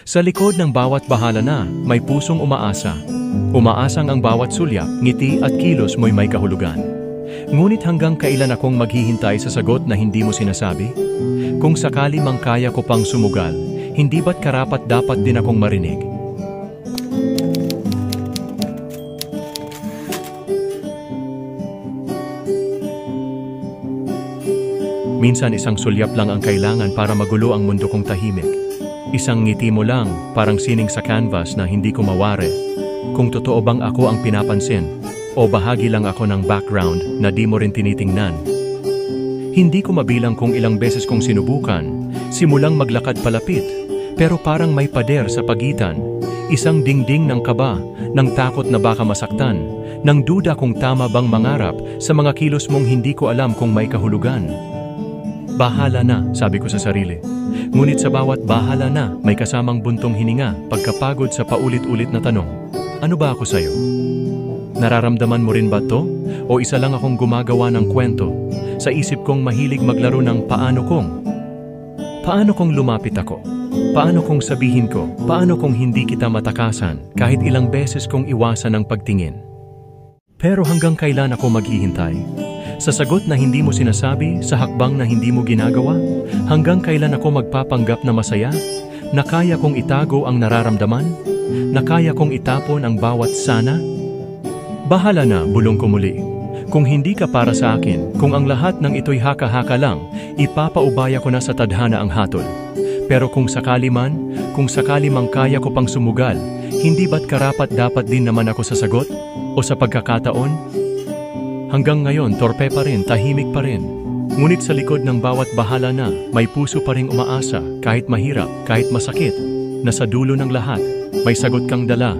Sa likod ng bawat bahala na, may pusong umaasa. Umaasang ang bawat sulyap, ngiti at kilos mo'y may kahulugan. Ngunit hanggang kailan akong maghihintay sa sagot na hindi mo sinasabi? Kung sakali mang kaya ko pang sumugal, hindi ba't karapat dapat din akong marinig? Minsan isang sulyap lang ang kailangan para magulo ang mundo kong tahimik. Isang ngiti mo lang, parang sining sa canvas na hindi ko mawari. Kung totoo bang ako ang pinapansin, o bahagi lang ako ng background na di mo rin tinitingnan. Hindi ko mabilang kung ilang beses kong sinubukan, simulang maglakad palapit, pero parang may pader sa pagitan. Isang dingding ng kaba, ng takot na baka masaktan, ng duda kung tama bang mangarap sa mga kilos mong hindi ko alam kung may kahulugan. Bahala na, sabi ko sa sarili. Ngunit sa bawat bahala na, may kasamang buntong hininga, pagkapagod sa paulit-ulit na tanong. Ano ba ako sa'yo? Nararamdaman mo rin ba to? O isa lang akong gumagawa ng kwento? Sa isip kong mahilig maglaro ng paano kong lumapit ako? Paano kong sabihin ko? Paano kung hindi kita matakasan kahit ilang beses kong iwasan ang pagtingin? Pero hanggang kailan ako maghihintay? Sa sagot na hindi mo sinasabi, sa hakbang na hindi mo ginagawa? Hanggang kailan ako magpapanggap na masaya? Na kaya kong itago ang nararamdaman? Na kaya kong itapon ang bawat sana? Bahala na, bulong ko muli. Kung hindi ka para sa akin, kung ang lahat ng ito'y haka-haka lang, ipapaubaya ko na sa tadhana ang hatol. Pero kung sakali mang kaya ko pang sumugal, hindi ba't karapat dapat din naman ako sa sagot? O sa pagkakataon? Hanggang ngayon, torpe pa rin, tahimik pa rin. Ngunit sa likod ng bawat bahala na, may puso pa ring umaasa, kahit mahirap, kahit masakit, na sa dulo ng lahat, may sagot kang dala,